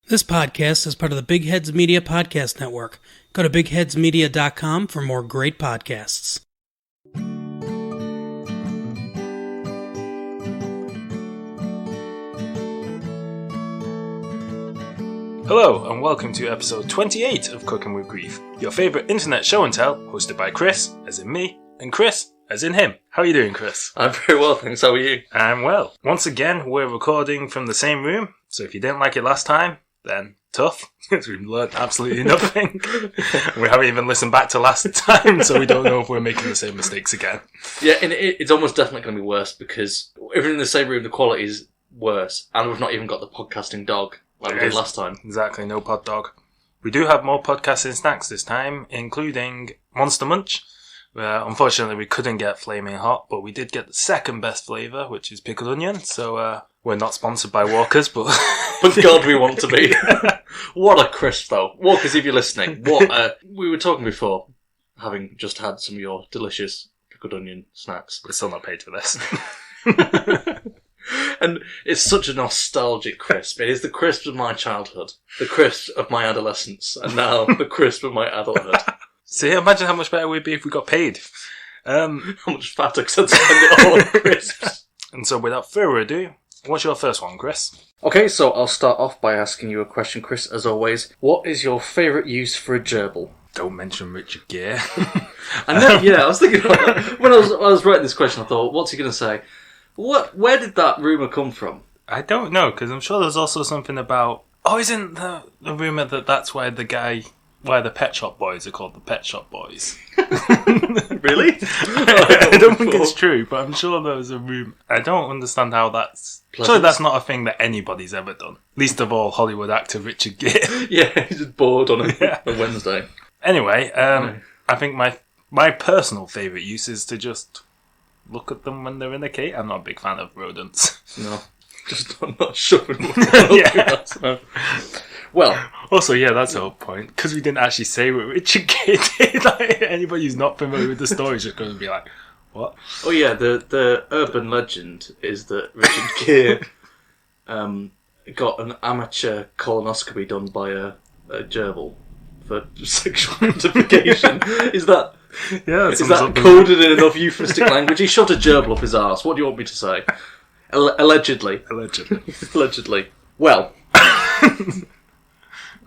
This podcast is part of the Big Heads Media Podcast Network. Go to bigheadsmedia.com for more great podcasts. Hello, and welcome to episode 28 of Cooking with Grief, your favourite internet show and tell, hosted by Chris, as in me, and Chris, as in him. How are you doing, Chris? I'm very well, thanks. How are you? I'm well. Once again, we're recording from the same room, so if you didn't like it last time, then tough, because we've learned absolutely nothing. We haven't even listened back to last time, so we don't know if we're making the same mistakes again. Yeah, and it's almost definitely going to be worse, because if we're in the same room, the quality is worse, and we've not even got the podcasting dog like we did last time. Exactly, no pod dog. We do have more podcasting snacks this time, including Monster Munch. Unfortunately, we couldn't get Flaming Hot, but we did get the second best flavour, which is pickled onion, so we're not sponsored by Walkers, but... But God, we want to be. What a crisp, though. Walkers, if you're listening, we were talking before, having just had some of your delicious pickled onion snacks. We're still not paid for this. And it's such a nostalgic crisp. It is the crisp of my childhood, the crisp of my adolescence, and now the crisp of my adulthood. See, imagine how much better we'd be if we got paid. How much fatter because I'd spend it all on crisps. And so without further ado, what's your first one, Chris? Okay, so I'll start off by asking you a question, Chris, as always. What is your favourite use for a gerbil? Don't mention Richard Gere. I was thinking about that. When I was writing this question, I thought, what's he going to say? Where did that rumour come from? I don't know, because I'm sure there's also something about... Oh, isn't the rumour that's why the Pet Shop Boys are called the Pet Shop Boys? Really? I don't think it's true, but I'm sure there was a rumour. I don't understand how that's... Surely that's not a thing that anybody's ever done. Least of all Hollywood actor Richard Gere. Yeah, he's just bored on a Wednesday. Anyway, I think my personal favourite use is to just look at them when they're in a cage. I'm not a big fan of rodents. No, just not shoving them. Yeah. No. Well, also, yeah, that's the whole point. Because we didn't actually say what Richard Gere did. Like, anybody who's not familiar with the story is just going to be like, what? Oh yeah, the urban legend is that Richard Gere got an amateur colonoscopy done by a gerbil for sexual gratification. Is that coded in enough euphemistic language? He shoved a gerbil up his arse. What do you want me to say? Allegedly. Well...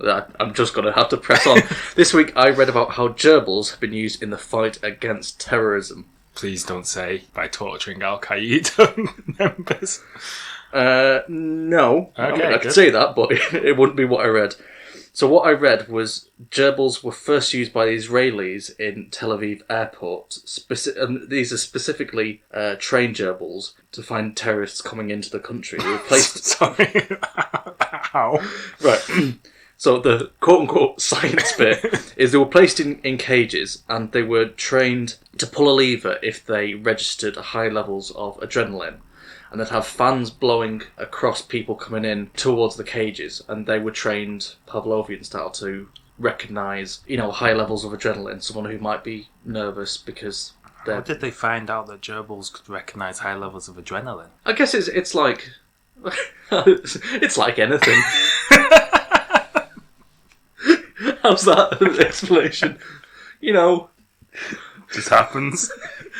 I'm just going to have to press on. This week I read about how gerbils have been used in the fight against terrorism. Please don't say by torturing Al-Qaeda members. No. Okay, I could say that, but it wouldn't be what I read. So what I read was gerbils were first used by the Israelis in Tel Aviv airport. These are specifically trained gerbils to find terrorists coming into the country. They were placed... Sorry. How? Right. So the quote-unquote science bit is they were placed in cages and they were trained to pull a lever if they registered high levels of adrenaline. And they'd have fans blowing across people coming in towards the cages, and they were trained Pavlovian style to recognise, high levels of adrenaline, someone who might be nervous because they're... How did they find out that gerbils could recognise high levels of adrenaline? I guess it's like... it's like anything. How's that an explanation? Just happens.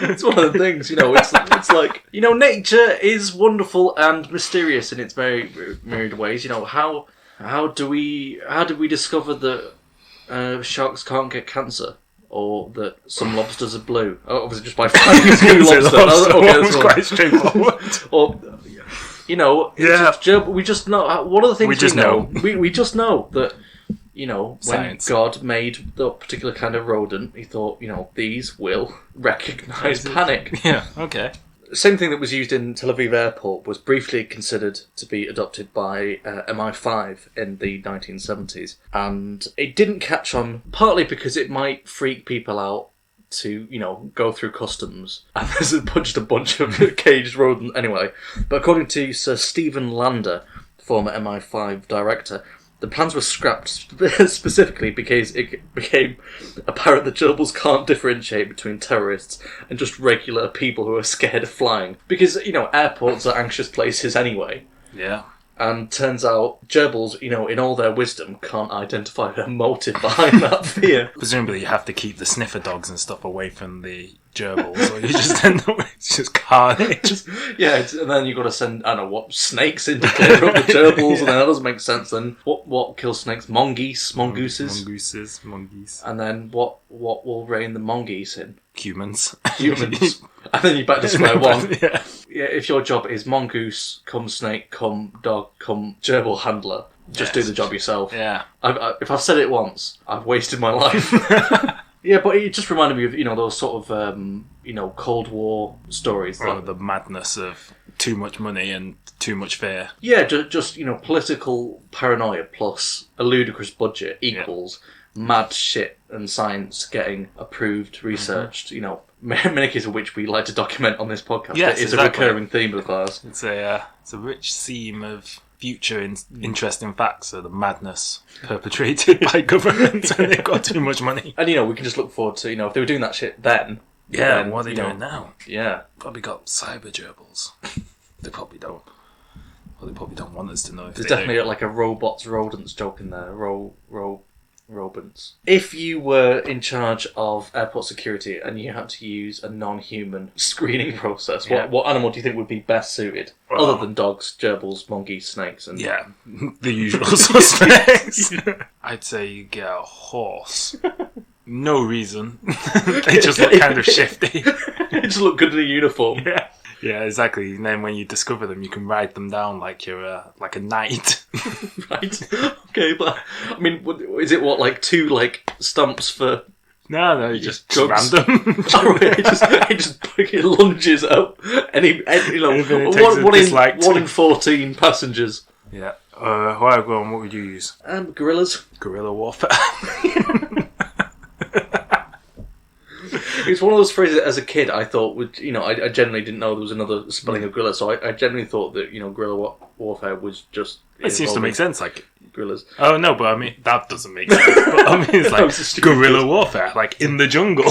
It's one of the things, it's like, nature is wonderful and mysterious in its very myriad ways. How do we discover that sharks can't get cancer? Or that some lobsters are blue? Oh, obviously just by finding a blue lobster. That's quite straightforward. Or, we just know, one of the things we just know that, when Science. God made the particular kind of rodent, he thought, these will recognise panic. Yeah, okay. Same thing that was used in Tel Aviv airport was briefly considered to be adopted by MI5 in the 1970s. And it didn't catch on, partly because it might freak people out to, go through customs. And there's just a bunch of caged rodents anyway. But according to Sir Stephen Lander, former MI5 director, the plans were scrapped specifically because it became apparent that gerbils can't differentiate between terrorists and just regular people who are scared of flying. Because, airports are anxious places anyway. Yeah. And turns out gerbils, in all their wisdom, can't identify her motive behind that fear. Presumably you have to keep the sniffer dogs and stuff away from the gerbils, or you just end up with just carnage. And then you've got to send, I don't know, snakes in to clear up the gerbils, and then that doesn't make sense. Then what kills snakes? Mongooses. Mongooses. And then what will rein the mongoose in? Humans. And then you're back to square one. Yeah. Yeah, if your job is mongoose, come snake, come dog, come gerbil handler, just do the job yourself. Yeah. If I've said it once, I've wasted my life. Yeah, but it just reminded me of, those sort of, Cold War stories. The madness of too much money and too much fear. Yeah, just political paranoia plus a ludicrous budget equals mad shit and science getting approved, researched, many cases of which we like to document on this podcast. Yes, it's exactly. a recurring theme of ours. It's a rich theme of future interesting facts of the madness perpetrated by governments when they've got too much money. And, we can just look forward to, if they were doing that shit then... Yeah, what are they doing now? Yeah. Probably got cyber gerbils. They probably don't. Well, they probably don't want us to know if There's they definitely do. like a robots, rodents joke in there. Rodents. If you were in charge of airport security and you had to use a non-human screening process, what animal do you think would be best suited? Well, other than dogs, gerbils, monkeys, snakes, and... Yeah, the usual suspects. I'd say you get a horse. No reason. They just look kind of shifty. They just look good in a uniform. Yeah, exactly. And then when you discover them, you can ride them down like you're like a knight. Right. Okay, but I mean, is it like two stumps for? No, you just drugs? random. Oh, it just lunges up. One in 14 passengers. Yeah. Well, go on. What would you use? Gorillas. Guerrilla warfare. It's one of those phrases as a kid I thought would, I generally didn't know there was another spelling of gorilla, so I generally thought that, guerrilla warfare was just... It seems to make sense, like... Gorillas. Oh, no, but I mean, that doesn't make sense. But I mean, it's like guerrilla warfare, like in the jungle.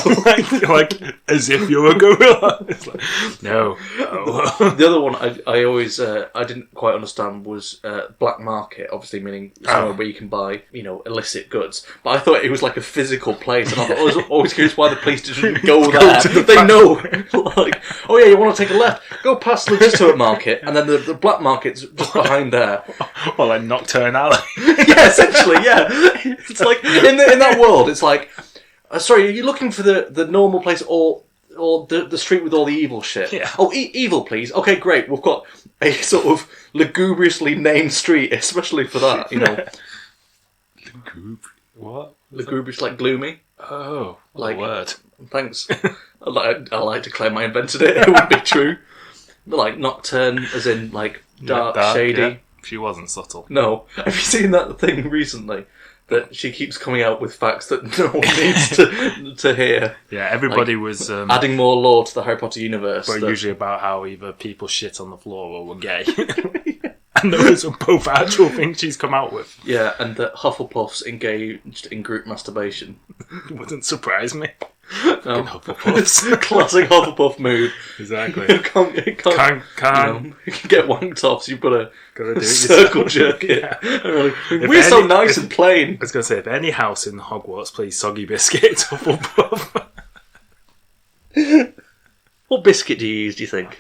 like as if you're a gorilla. It's like, no. The other one I always, I didn't quite understand was black market, obviously meaning somewhere where you can buy, illicit goods. But I thought it was like a physical place, and I was always curious why the police didn't go there. They know, oh yeah, you want to take a left, go past the legitimate market, and then the black market's just behind there. Well, like Nocturne Alley. Yeah, essentially, yeah. It's like in that world, it's like, sorry, are you looking for the normal place or the street with all the evil shit? Yeah. Oh, evil, please. Okay, great. We've got a sort of lugubriously named street, especially for that. What? Lugubrious, like gloomy. Oh, like word. Thanks. I like to claim I invented it. It would be true. But like nocturne, as in like dark, shady. Yeah. She wasn't subtle. No. Have you seen that thing recently? That she keeps coming out with facts that no one needs to hear. Yeah, everybody was... adding more lore to the Harry Potter universe. But usually about how either people shit on the floor or were gay. And those are both actual things she's come out with. Yeah, and that Hufflepuffs engaged in group masturbation. Wouldn't surprise me. No. Hufflepuffs. Classic Hufflepuff mood. Exactly. You can't get wanked off, so you've got to do it circle jerk it. Yeah. We're so nice and plain. I was going to say, if any house in Hogwarts plays Soggy Biscuit, it's Hufflepuff. What biscuit do you use, do you think?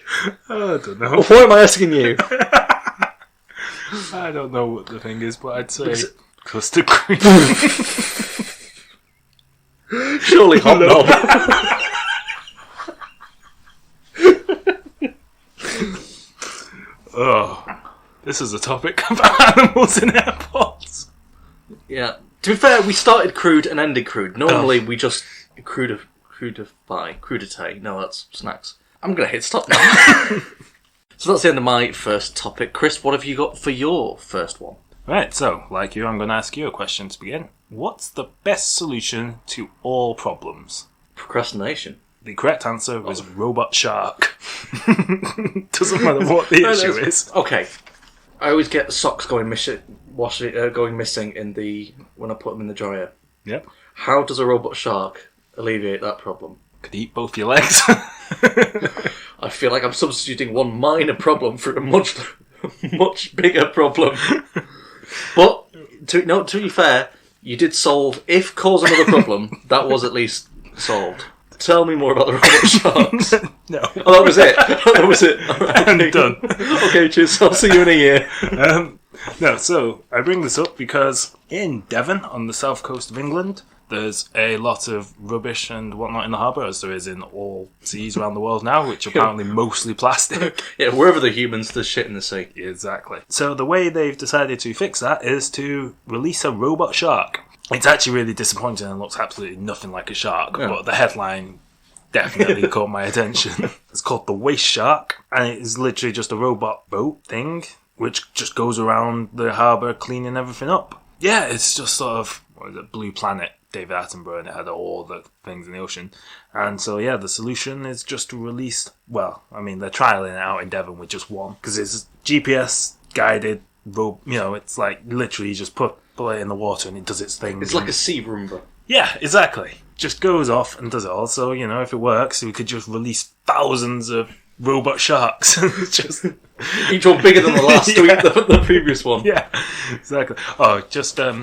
I don't know. Why am I asking you? I don't know what the thing is, but I'd say custard cream. Surely hobnob. Oh, this is a topic about animals in airports. Yeah. To be fair, we started crude and ended crude. Normally, we just crudité. No, that's snacks. I'm going to hit stop now. So that's the end of my first topic. Chris, what have you got for your first one? Right, so, like you, I'm going to ask you a question to begin. What's the best solution to all problems? Procrastination. The correct answer was robot shark. Doesn't matter what the issue is. Okay. I always get socks going missing when I put them in the dryer. Yep. How does a robot shark alleviate that problem? Could eat both your legs. I feel like I'm substituting one minor problem for a much much bigger problem. But, to be fair, you did solve, if cause another problem, that was at least solved. Tell me more about the robot sharks. No. Oh, that was it. That was it. Right. I'm done. Okay, cheers. I'll see you in a year. No, so I bring this up because in Devon, on the south coast of England, there's a lot of rubbish and whatnot in the harbour, as there is in all seas around the world now, which are apparently mostly plastic. Yeah, wherever the humans, there's shit in the sea. Exactly. So the way they've decided to fix that is to release a robot shark. It's actually really disappointing and looks absolutely nothing like a shark, but the headline definitely caught my attention. It's called the Waste Shark, and it is literally just a robot boat thing, which just goes around the harbour cleaning everything up. Yeah, it's just sort of, what is it, Blue Planet, David Attenborough, and it had all the things in the ocean. And so, yeah, the solution is just to release, well, I mean, they're trialling it out in Devon with just one, because it's GPS guided, it's like literally you just put it in the water and it does its thing. It's like a sea Roomba. Yeah, exactly. Just goes off and does it all. So, if it works, we could just release thousands of robot sharks. Just each one bigger than the last the previous one. Yeah, exactly. Oh, just, you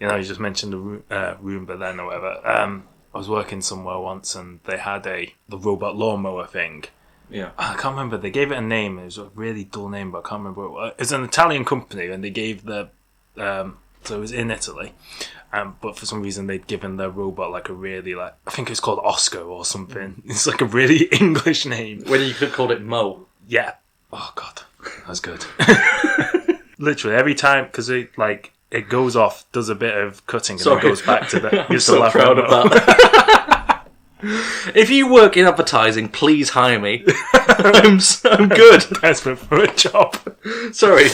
just mentioned the Roomba then or whatever. I was working somewhere once and they had the robot lawnmower thing. Yeah. I can't remember. They gave it a name. It was a really dull name, but I can't remember what it was. It's an Italian company and they gave so it was in Italy, but for some reason they'd given their robot like a really I think it's called Oscar or something. It's like a really English name. When you could have called it Mo. Yeah. Oh god, that's good. Literally every time, because it goes off, does a bit of cutting, and then goes back to the. I'm so proud of that. If you work in advertising, please hire me. I'm good. Desperate for a job. Sorry.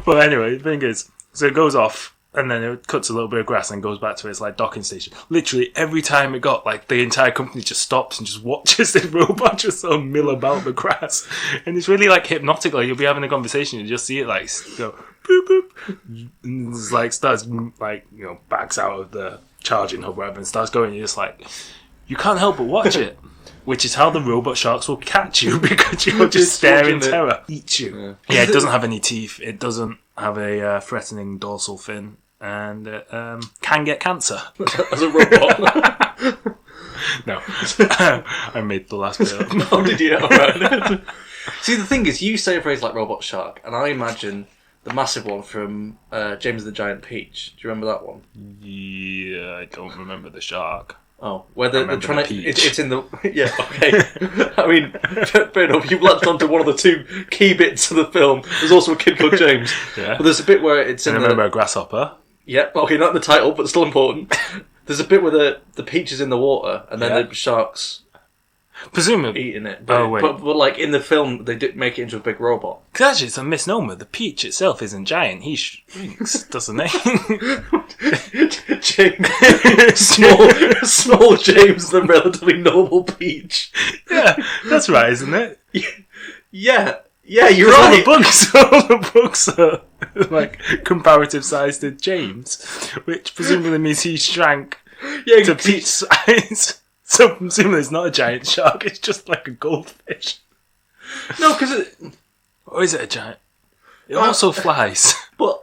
Well, anyway, the thing is, so it goes off, and then it cuts a little bit of grass and goes back to its docking station. Literally every time it got, the entire company just stops and just watches this robot just sort of mill about the grass. And it's really hypnotic. You'll be having a conversation, you just see it go boop boop, and it's starts backs out of the charging hub, whatever, and starts going. You're just you can't help but watch it. Which is how the robot sharks will catch you, because you'll just stare in terror. Eat you. Yeah, it doesn't have any teeth. It doesn't have a threatening dorsal fin. And it can get cancer. As a robot? No. I made the last bit up. Oh, did you? Right. See, the thing is, you say a phrase like robot shark, and I imagine the massive one from James and the Giant Peach. Do you remember that one? Yeah, I don't remember the shark. Oh, where they're trying to... It's in the... Yeah, okay. I mean, fair enough, you've latched onto one of the two key bits of the film. There's also a kid called James. Yeah. But there's a bit where it's in I remember a grasshopper. Yeah, okay, not in the title, but still important. There's a bit where the peach is in the water, and then the sharks... Presumably. Eating it. But, wait. But in the film, they did make it into a big robot. Because actually, it's a misnomer. The peach itself isn't giant. He shrinks, doesn't he? James. small James, the relatively normal peach. Yeah, that's right, isn't it? Yeah, you're right. All the books are comparative size to James, which presumably means he shrank to peach size. So presumably it's not a giant shark, it's just like a goldfish. No, because Or is it a giant? It also flies. But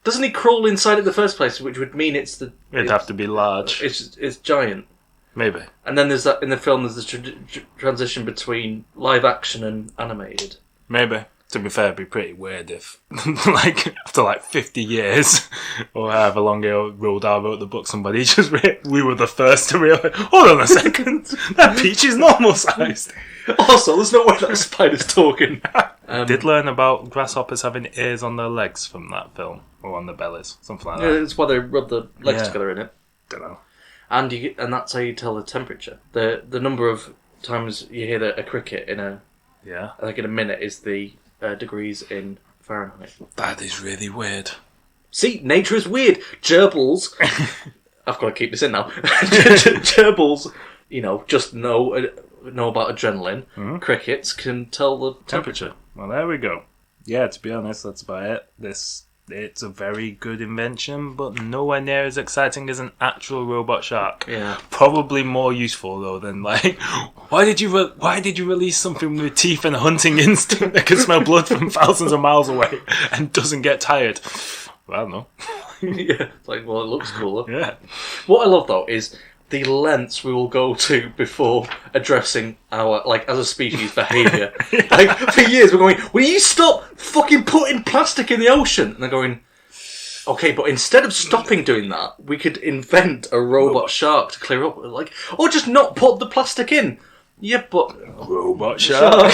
doesn't he crawl inside it in the first place, which would mean it'd have to be large. It's giant. Maybe. And then there's that in the film. There's the transition between live action and animated. Maybe. To be fair, it'd be pretty weird if, after 50 years, or however long Roald Dahl wrote the book, somebody just we were the first to realise, hold on a second, that peach is normal sized. Also, there's no way that spider's talking. Did learn about grasshoppers having ears on their legs from that film, or on their bellies, something like that. Yeah, that's why they rub the legs together in it. Don't know. And that's how you tell the temperature. The number of times you hear a cricket in in a minute is the degrees in Fahrenheit. That is really weird. See, nature is weird. Gerbils. I've got to keep this in now. Gerbils, just know about adrenaline. Mm-hmm. Crickets can tell the temperature. Well, there we go. Yeah, to be honest, that's about it. This it's a very good invention, but nowhere near as exciting as an actual robot shark. Yeah. Probably more useful though than like, why did you release something with teeth and a hunting instinct that can smell blood from thousands of miles away and doesn't get tired? Well, I don't know. Yeah, it's like, well, it looks cooler. Yeah. What I love though is the lengths we will go to before addressing our, like, as a species, behaviour. Like, for years we're going, will you stop fucking putting plastic in the ocean? And they're going, okay, but instead of stopping doing that, we could invent a robot shark to clear up. Like, or just not put the plastic in. Yeah, but... Robot shark.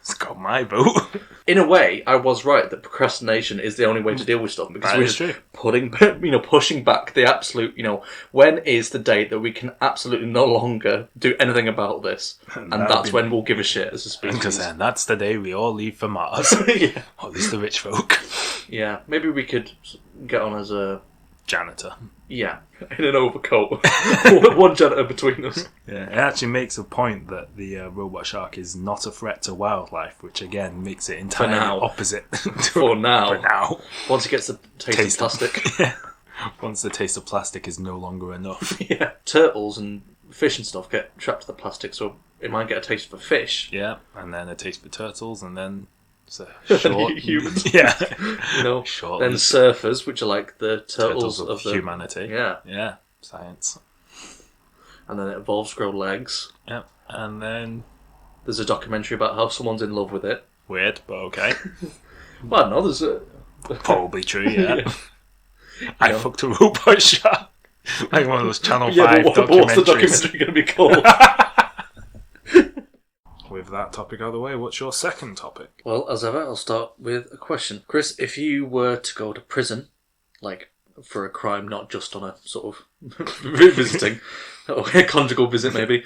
It's got my vote. In a way, I was right that procrastination is the only way to deal with stuff, because we're just pushing back the absolute, when is the date that we can absolutely no longer do anything about this? And that's when we'll give a shit as a species. Because then that's the day we all leave for Mars. Yeah. Or at least the rich folk. Yeah, maybe we could get on as a... Janitor. Yeah, in an overcoat. One janitor between us. Yeah, it actually makes a point that the robot shark is not a threat to wildlife, which again makes it entirely opposite. For now. For now. Once it gets the taste of plastic. Yeah. Once the taste of plastic is no longer enough. Yeah. Turtles and fish and stuff get trapped to the plastic, so it might get a taste for fish. Yeah, and then a taste for turtles, and then... So short humans. Yeah. Short. Then surfers, which are like the turtles of humanity. Yeah. Yeah. Science. And then it evolves to grow legs. Yeah. And then there's a documentary about how someone's in love with it. Weird, but okay. Well, I don't know, there's a... Probably true, yeah. I fucked a robot shark. Like one of those Channel 5 documentaries. But what's the documentary going to be called? With that topic out of the way, what's your second topic? Well, as ever, I'll start with a question. Chris, if you were to go to prison, like for a crime, not just on a sort of visiting, or a conjugal visit maybe,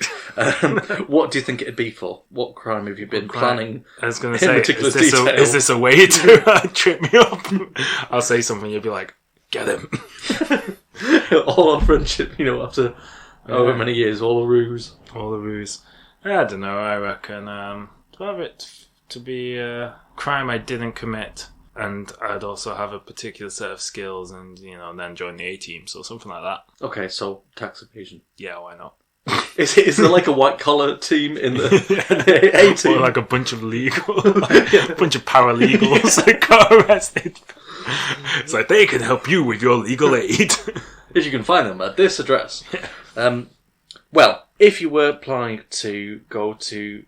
what do you think it'd be for? What crime have you been planning? I was going to say, is this a way to trip me up? I'll say something, you'll be like, get him. All on friendship, after however many years, all a ruse. All a ruse. I don't know, I reckon to have it to be a crime I didn't commit, and I'd also have a particular set of skills and, then join the A-team, so something like that. Okay, so tax evasion. Yeah, why not? Is there like a white-collar team in the A-team? Or like a bunch of a bunch of paralegals that got arrested. It's like, they can help you with your legal aid. If you can find them at this address. Well, if you were planning to go to,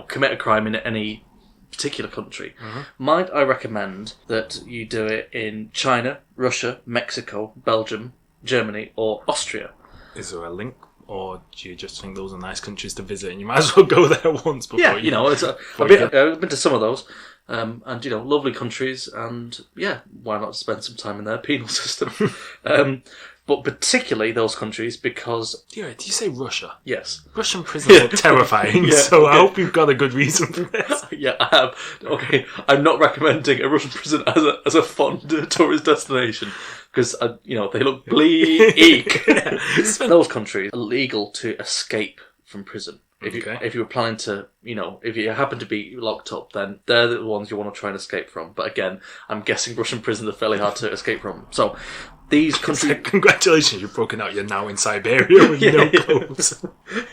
commit a crime in any particular country, might I recommend that you do it in China, Russia, Mexico, Belgium, Germany, or Austria? Is there a link? Or do you just think those are nice countries to visit and you might as well go there once before I've been to some of those. And, lovely countries, and, why not spend some time in their penal system? But particularly those countries because... Yeah, did you say Russia? Yes. Russian prisons look terrifying, so I hope you've got a good reason for this. Yeah, I have. Okay, I'm not recommending a Russian prison as a fun tourist destination, because, they look bleak. Those countries are legal to escape from prison. If you were planning to, if you happen to be locked up, then they're the ones you want to try and escape from. But again, I'm guessing Russian prisons are fairly hard to escape from. So, these countries... Like, congratulations, you've broken out. You're now in Siberia with no clothes.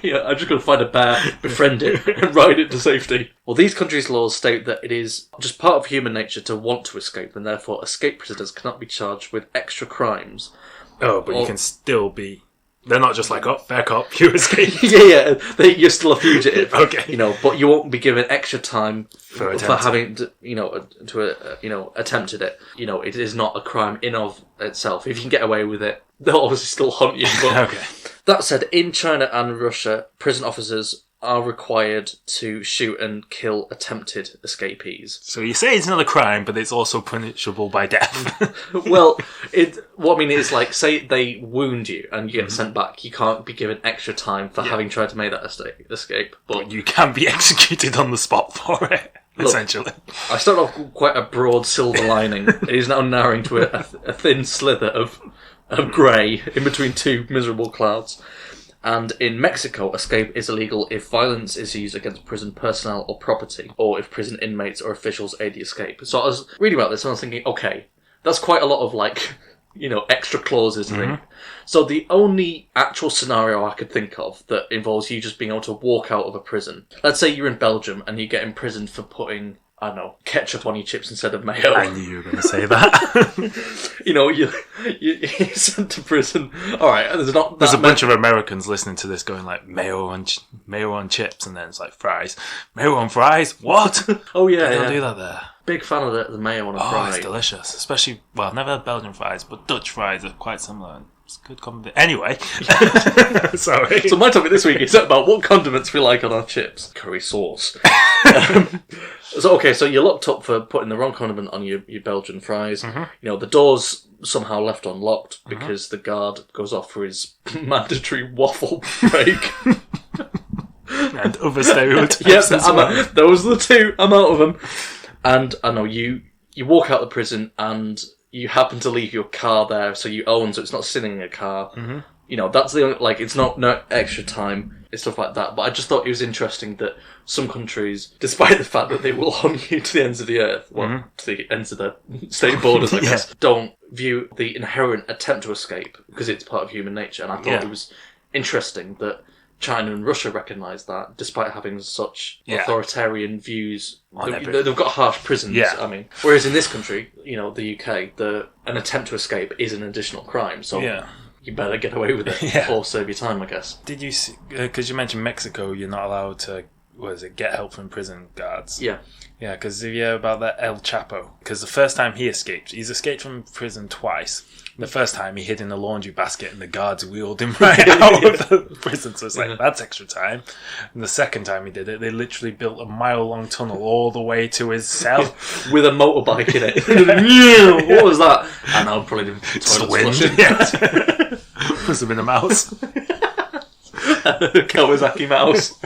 Yeah, I'm just going to find a bear, befriend it, and ride it to safety. Well, these countries' laws state that it is just part of human nature to want to escape, and therefore escape prisoners cannot be charged with extra crimes. Oh, but you can still be... They're not just like, fair cop, you escaped. You're still a fugitive. Okay. But you won't be given extra time for having, attempted it. It is not a crime in of itself. If you can get away with it, they'll obviously still hunt you. But okay. That said, in China and Russia, prison officers are required to shoot and kill attempted escapees. So you say it's not a crime, but it's also punishable by death. Well, it's like, say they wound you and you get sent back, you can't be given extra time for having tried to make that escape. But you can be executed on the spot for it, essentially. I started off with quite a broad silver lining. It is now narrowing to a thin slither of grey in between two miserable clouds. And in Mexico, escape is illegal if violence is used against prison personnel or property, or if prison inmates or officials aid the escape. So I was reading about this and I was thinking, okay, That's quite a lot of, like, extra clauses. So the only actual scenario I could think of that involves you just being able to walk out of a prison. Let's say you're in Belgium and you get imprisoned for putting, I don't know, ketchup on your chips instead of mayo. I knew you were going to say that. You're sent to prison. All right, there's a bunch of Americans listening to this going like, mayo on chips, and then it's like fries. Mayo on fries? What? Oh, yeah. They don't do that there. Big fan of the mayo on a fry. Oh, it's delicious. Especially, well, I've never had Belgian fries, but Dutch fries are quite similar. It's a good combination. Anyway. Sorry. So my topic this week is about what condiments we like on our chips. Curry sauce. So you're locked up for putting the wrong condiment on your Belgian fries. The door's somehow left unlocked because the guard goes off for his mandatory waffle break. And other stereotypes. Yes, those are the two. I'm out of them. And I know you walk out of the prison and you happen to leave your car there, so you own, so it's not sitting in a car. That's the only, like, it's not no extra time and stuff like that. But I just thought it was interesting that some countries, despite the fact that they will hunt you to the ends of the earth, to the ends of the state borders, I guess, don't view the inherent attempt to escape because it's part of human nature. And I thought it was interesting that China and Russia recognise that, despite having such authoritarian views. They've got harsh prisons, I mean. Whereas in this country, the UK, an attempt to escape is an additional crime, so you better get away with it or save your time, I guess. Did you see, because you mentioned Mexico, you're not allowed to, get help from prison guards? Yeah. Yeah, because you hear about that El Chapo, because the first time he's escaped from prison twice. The first time he hid in a laundry basket and the guards wheeled him right out of the prison. So it's like, that's extra time. And the second time he did it, they literally built a mile-long tunnel all the way to his cell. With a motorbike in it. What was that? I know, probably the toilet flushing. Must have been a mouse. Kawasaki mouse.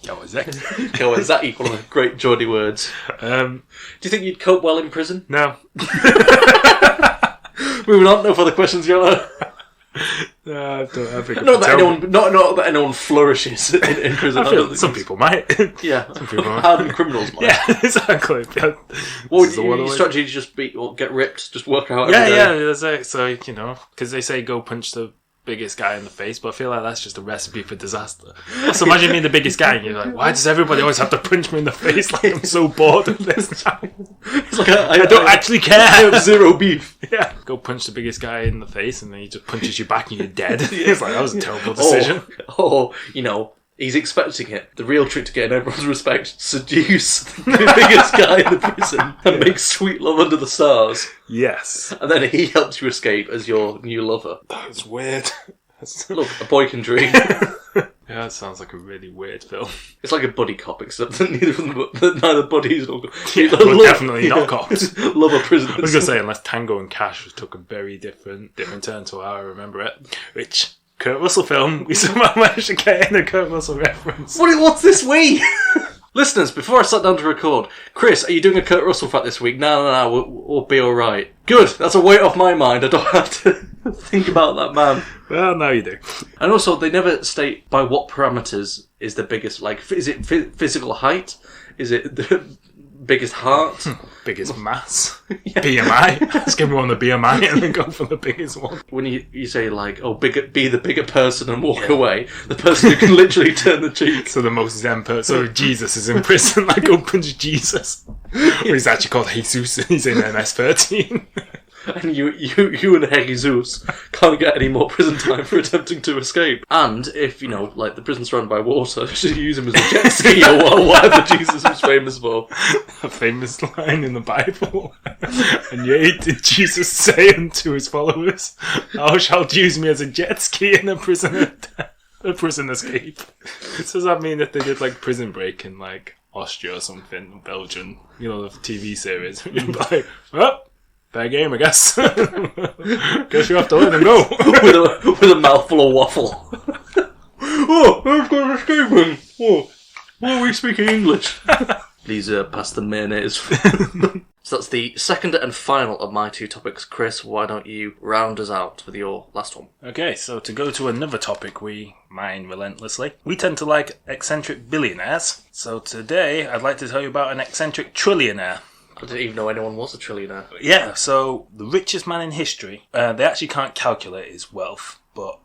Kawasaki. One of the great Geordie words. Do you think you'd cope well in prison? No. Moving on, no further questions, Yellow. Not that anyone flourishes in prison. I feel some people might. Some people might. Hardened criminals might. Yeah, exactly. Well, your strategy to just get ripped, just work out. That's it. So, because they say go punch the biggest guy in the face, but I feel like that's just a recipe for disaster. So imagine being the biggest guy and you're like, why does everybody always have to punch me in the face? Like, I'm so bored of this now. It's like I don't actually care. I have zero beef. Yeah. Go punch the biggest guy in the face and then he just punches you back and you're dead. It's like, that was a terrible decision. He's expecting it. The real trick to getting everyone's respect: seduce the biggest guy in the prison and make sweet love under the stars. Yes. And then he helps you escape as your new lover. That's weird. Look, a boy can dream. Yeah, that sounds like a really weird film. It's like a buddy cop, except that neither buddies nor definitely not cops. Love a prison. I was going to say, unless Tango and Cash took a very different turn to how I remember it, which Kurt Russell film, we somehow managed to get in a Kurt Russell reference. What's this we? Listeners, before I sat down to record, Chris, are you doing a Kurt Russell fact this week? No, we'll be alright. Good, that's a weight off my mind. I don't have to think about that man. Well, now you do. And also, they never state by what parameters is the biggest, like, is it physical height? Is it the biggest heart? Biggest mass? BMI? Just give everyone the BMI and then go for the biggest one. When you say, like, be the bigger person and walk away, the person who can literally turn the cheek. So the most zen person, so Jesus is in prison, like, go punch Jesus. Or he's actually called Jesus, and he's in MS-13. And you and Jesus can't get any more prison time for attempting to escape. And if, like the prison's surrounded by water, just use him as a jet ski or whatever Jesus was famous for. A famous line in the Bible. And yet did Jesus say unto his followers, thou shalt use me as a jet ski in a prison escape. So does that mean that they did like Prison Break in like Austria or something, Belgium, the TV series? Like, well, fair game, I guess. Guess you have to let them go. with a mouthful of waffle. Oh, I've got escaping. Oh, why are we speaking English? Please pass the mayonnaise. So that's the second and final of my two topics. Chris, why don't you round us out with your last one? Okay, so to go to another topic we mine relentlessly, we tend to like eccentric billionaires. So today I'd like to tell you about an eccentric trillionaire. I didn't even know anyone was a trillionaire. Yeah, so the richest man in history, they actually can't calculate his wealth, but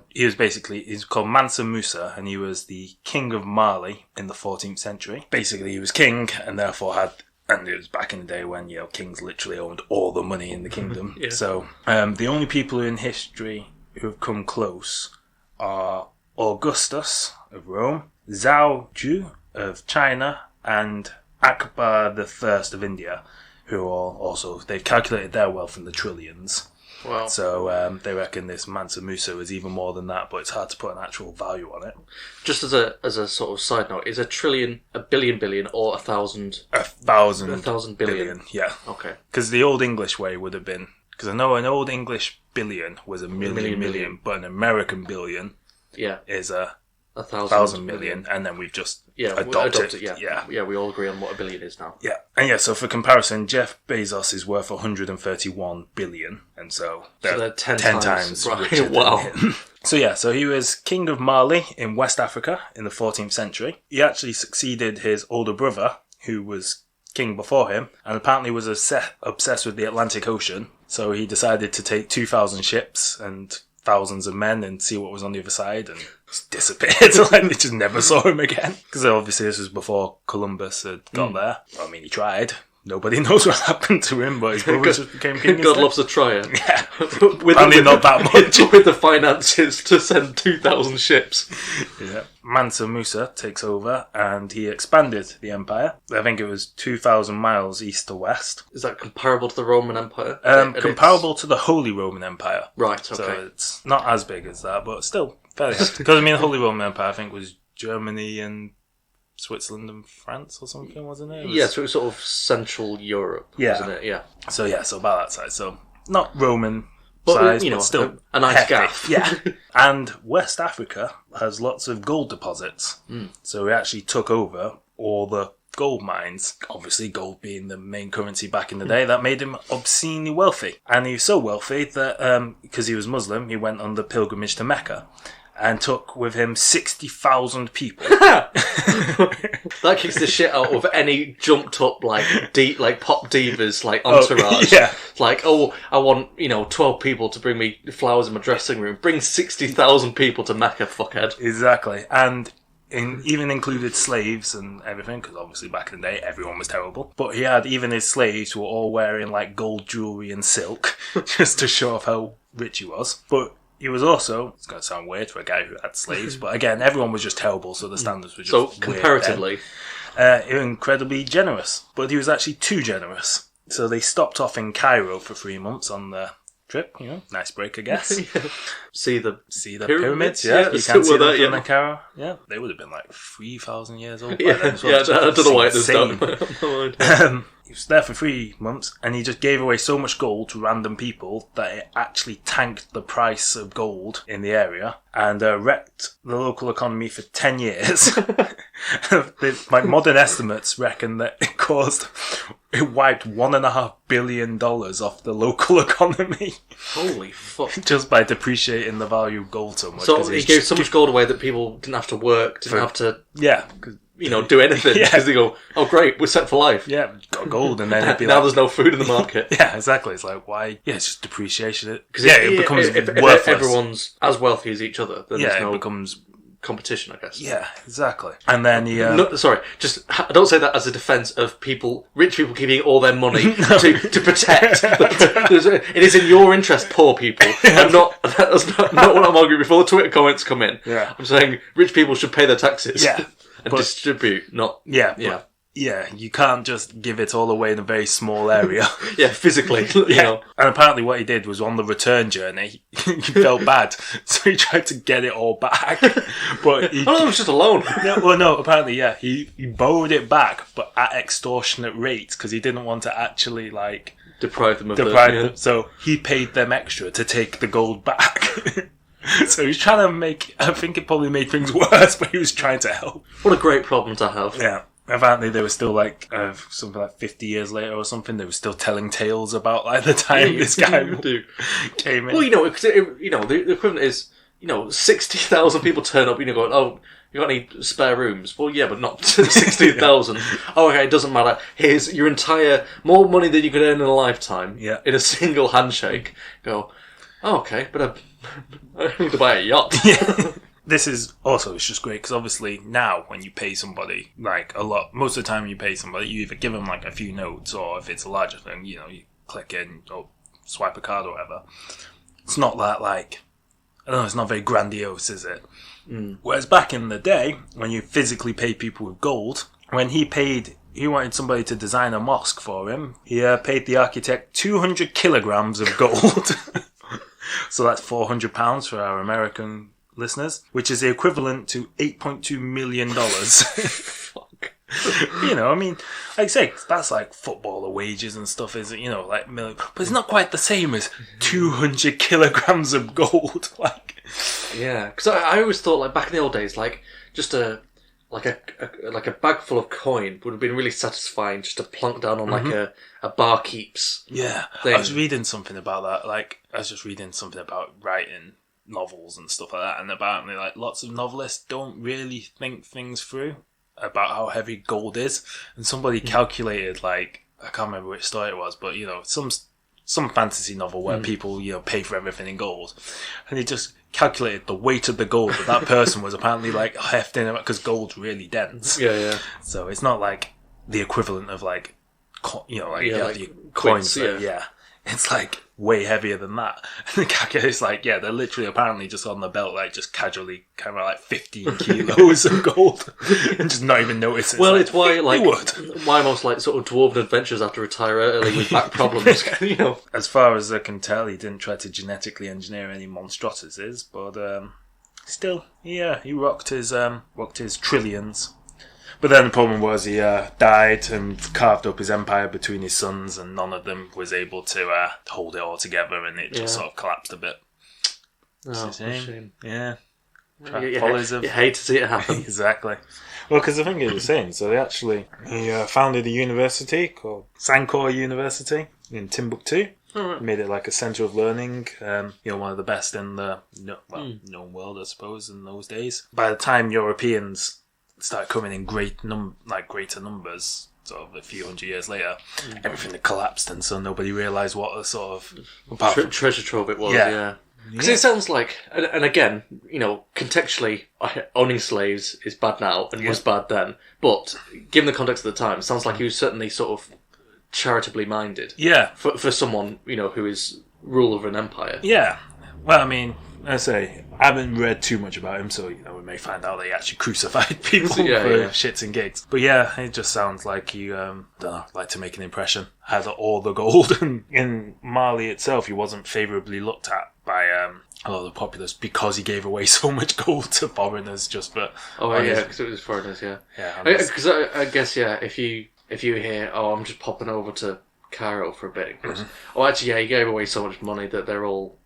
he's called Mansa Musa, and he was the king of Mali in the 14th century. Basically, he was king, and therefore and it was back in the day when, kings literally owned all the money in the kingdom. Yeah. So, the only people in history who have come close are Augustus of Rome, Zhao Ju of China, and Akbar the First of India, who are also, they've calculated their wealth in the trillions. Wow. So they reckon this Mansa Musa is even more than that, but it's hard to put an actual value on it. Just as a sort of side note, is a trillion a billion, or 1,000? 1,000 billion. Yeah. Okay. Because the old English way would have been, because I know an old English billion was a million, but an American billion is a 1,000 million, and then we've just adopted it. Yeah, we all agree on what a billion is now. Yeah, and so for comparison, Jeff Bezos is worth 131 billion, and so they're 10 times right. richer than Wow. him. So he was king of Mali in West Africa in the 14th century. He actually succeeded his older brother, who was king before him, and apparently was obsessed with the Atlantic Ocean, so he decided to take 2,000 ships and thousands of men and see what was on the other side, and just disappeared. They just never saw him again. Because obviously this was before Columbus had got there. I mean, he tried. Nobody knows what happened to him, but his brother just became king God instead. loves a tryer. Yeah. with not that much. With the finances to send 2,000 ships. Yeah. Mansa Musa takes over, and he expanded the empire. I think it was 2,000 miles east to west. Is that comparable to the Roman Empire? Comparable to the Holy Roman Empire. Right, okay. So it's not as big as that, but still fairly hefty. Because, the Holy Roman Empire, I think, was Germany and Switzerland and France or something, wasn't it? Yeah, so it was sort of Central Europe, wasn't it? Yeah. So about that size. So not Roman size, but still a nice hefty. gaff. Yeah. And West Africa has lots of gold deposits. So we actually took over all the gold mines. Obviously, gold being the main currency back in the day, that made him obscenely wealthy. And he was so wealthy that, because he was Muslim, he went on the pilgrimage to Mecca and took with him 60,000 people. That kicks the shit out of any jumped up pop divas entourage. Yeah. I want 12 people to bring me flowers in my dressing room. Bring 60,000 people to Mecca, fuckhead. Exactly, and even included slaves and everything, because obviously back in the day everyone was terrible. But he had even his slaves who were all wearing gold jewellery and silk, just to show off how rich he was. But he was also, it's going to sound weird for a guy who had slaves, but again, everyone was just terrible, so the standards were just so comparatively incredibly generous. But he was actually too generous. So they stopped off in Cairo for 3 months on the trip, nice break, I guess. See the pyramids, yeah. You can see them from Cairo. Yeah, they would have been 3,000 years old. Yeah, I don't know why it does that. He was there for 3 months, and he just gave away so much gold to random people that it actually tanked the price of gold in the area and wrecked the local economy for 10 years. Modern estimates reckon that it wiped $1.5 billion off the local economy. Holy fuck. Just by depreciating the value of gold so much. So he gave so much gold away that people didn't have to work, didn't have to... Yeah. Do anything, because they go, oh great, we're set for life. Yeah, got gold, and then it'd be now there's no food in the market. Yeah, exactly. It's why? Yeah, it's just depreciation. Because it becomes worthless. If everyone's as wealthy as each other, then there's no... it becomes competition, I guess. Yeah, exactly. And then he... I don't say that as a defence of rich people keeping all their money to protect. It is in your interest, poor people. That's not what I'm arguing before the Twitter comments come in. Yeah. I'm saying rich people should pay their taxes. Yeah. And distribute, not... Yeah, you can't just give it all away in a very small area. Yeah, physically. And apparently what he did was on the return journey, he felt bad, so he tried to get it all back. But it was just a loan. Apparently, he borrowed it back, but at extortionate rates, because he didn't want to actually, deprive them of them. So he paid them extra to take the gold back. So he was trying to I think it probably made things worse, but he was trying to help. What a great problem to have. Yeah. Apparently they were still something like 50 years later or something, they were still telling tales about the time this guy came in. Well, because the equivalent is, 60,000 people turn up, going, oh, you got any spare rooms? Well, yeah, but not 60,000. Oh, okay, it doesn't matter. Here's your more money than you could earn in a lifetime in a single handshake. Go, oh, okay, but I need to buy a yacht. This is also, it's just great because obviously now when you pay somebody, like most of the time you pay somebody, you either give them like a few notes or if it's a larger thing, you click in or swipe a card or whatever. It's not that like, I don't know, it's not very grandiose, is it? Whereas back in the day, when you physically paid people with gold, when he wanted somebody to design a mosque for him, he paid the architect 200 kilograms of gold. So that's £400 for our American listeners, which is the equivalent to $8.2 million. Fuck. I mean, like I say, that's like footballer wages and stuff, is it? Like million, but it's not quite the same as 200 kilograms of gold. Like, yeah, because I always thought, like back in the old days, like just a bag full of coin would have been really satisfying, just to plunk down on like a barkeep's. Yeah, thing. I was reading something about that. Like, I was just reading something about writing novels and stuff like that, and apparently like lots of novelists don't really think things through about how heavy gold is, and somebody calculated, like, I can't remember which story it was, but some fantasy novel where people pay for everything in gold, and they just calculated the weight of the gold that person was apparently like hefting it because gold's really dense. So it's not like the equivalent of like coins. It's like way heavier than that. And the calculator's like, they're literally apparently just on the belt, like just casually kind of like 15 kilos of gold and just not even notice it. Well, it's why most like sort of dwarven adventurers have to retire early with back problems. As far as I can tell, he didn't try to genetically engineer any monstrosities, but still, he rocked his trillions. But then the problem was he died and carved up his empire between his sons, and none of them was able to hold it all together, and it just sort of collapsed a bit. Oh, it's a shame. Yeah. You hate to see it happen. Exactly. Well, because the thing is the same. So he founded a university called Sankore University in Timbuktu. Right. Made it like a centre of learning, one of the best in the known world, I suppose, in those days. By the time Europeans started coming in greater numbers, sort of a few hundred years later, everything had collapsed, and so nobody realised what a sort of treasure trove it was. Because it sounds like, and again, contextually, owning slaves is bad now and was bad then, but given the context of the time, it sounds like he was certainly sort of charitably minded. Yeah. For someone, who is ruler of an empire. Yeah. Well, I mean, I say, I haven't read too much about him, so, we may find out that he actually crucified people for shits and gigs. But yeah, it just sounds like he, like to make an impression. Had all the gold. And in Mali itself, he wasn't favourably looked at by a lot of the populace because he gave away so much gold to foreigners just for... Oh, yeah, because it was foreigners, yeah. Because I guess, if you hear, I'm just popping over to Cairo for a bit. Oh, actually, he gave away so much money that they're all...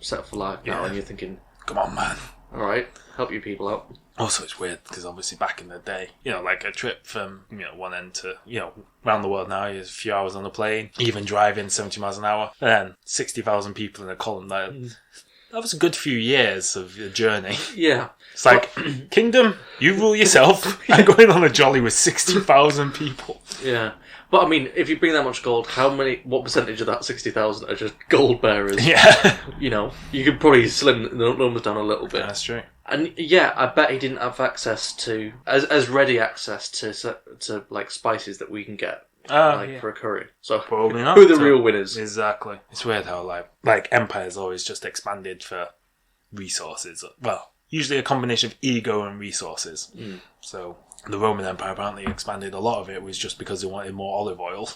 set up for life now, and you're thinking, come on, man. All right, help your people out. Also, it's weird because obviously back in the day, like a trip from one end to around the world now is a few hours on a plane, even driving 70 miles an hour, and then 60,000 people in a column. That was a good few years of a journey. Yeah, it's like kingdom, you rule yourself. I'm going on a jolly with 60,000 people. Yeah. But I mean, if you bring that much gold, what percentage of that 60,000 are just gold bearers? Yeah. You could probably slim the numbers down a little bit. That's true. And I bet he didn't have access to, as ready access to like spices that we can get. For a curry. So probably not. Who are the real winners? Exactly. It's weird how like empires always just expanded for resources. Well, usually a combination of ego and resources. So the Roman Empire apparently expanded, a lot of it was just because they wanted more olive oil.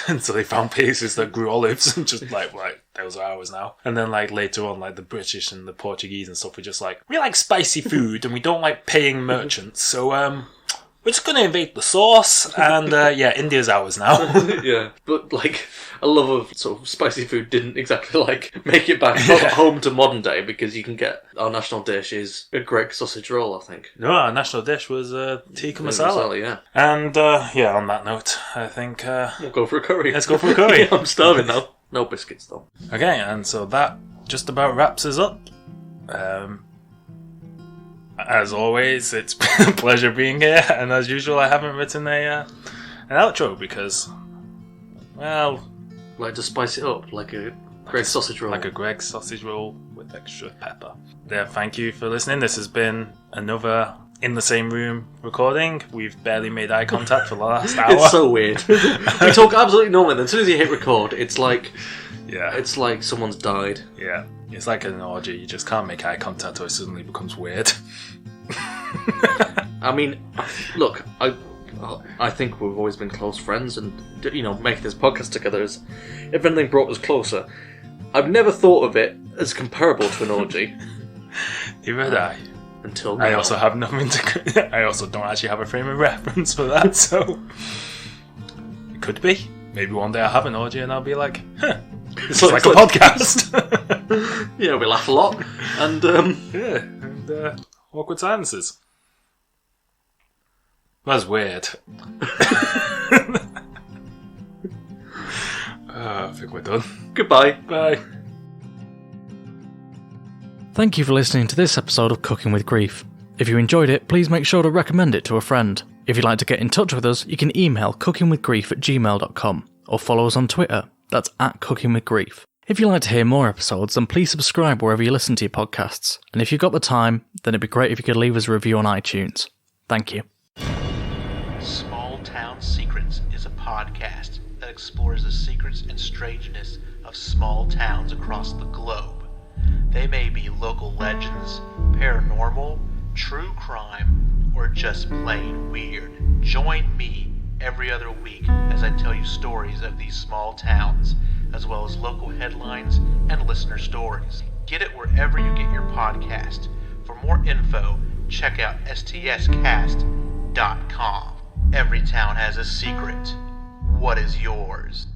And so they found places that grew olives and just like those are ours now. And then later on, the British and the Portuguese and stuff were just like, we like spicy food and we don't like paying merchants. So we're just going to invade the sauce and India's ours now. Yeah, but a love of sort of spicy food didn't exactly make it back home to modern day, because you can get, our national dish is a Greek sausage roll, I think. No, our national dish was tikka masala. Yeah. And on that note, I think we'll go for a curry. Let's go for a curry. I'm starving now. No biscuits though. Okay, and so that just about wraps us up. As always, it's been a pleasure being here, and as usual, I haven't written an outro because, well... Like to spice it up, like a Greg's sausage roll. Like a Greg's sausage roll with extra pepper. Yeah, thank you for listening. This has been another in the same room recording. We've barely made eye contact for the last hour. It's so weird. We talk absolutely normal, and as soon as you hit record, it's like... Yeah. It's like someone's died. Yeah. It's like an orgy. You just can't make eye contact or it suddenly becomes weird. I mean, look, I think we've always been close friends, and, you know, making this podcast together is, if anything, brought us closer. I've never thought of it as comparable to an orgy. Neither had I. Until now. I also have nothing to... I also don't actually have a frame of reference for that, so... It could be. Maybe one day I'll have an orgy and I'll be like, huh, this is like a podcast. Yeah, we laugh a lot. And, yeah, and awkward silences. That's weird. I think we're done. Goodbye. Bye. Thank you for listening to this episode of Cooking with Grief. If you enjoyed it, please make sure to recommend it to a friend. If you'd like to get in touch with us, you can email cookingwithgrief@gmail.com or follow us on Twitter. That's @cookingwithgrief. If you'd like to hear more episodes, then please subscribe wherever you listen to your podcasts. And if you've got the time, then it'd be great if you could leave us a review on iTunes. Thank you. Small Town Secrets is a podcast that explores the secrets and strangeness of small towns across the globe. They may be local legends, paranormal, true crime, or just plain weird. Join me every other week as I tell you stories of these small towns, as well as local headlines and listener stories. Get it wherever you get your podcast. For more info, check out stscast.com. Every town has a secret. What is yours?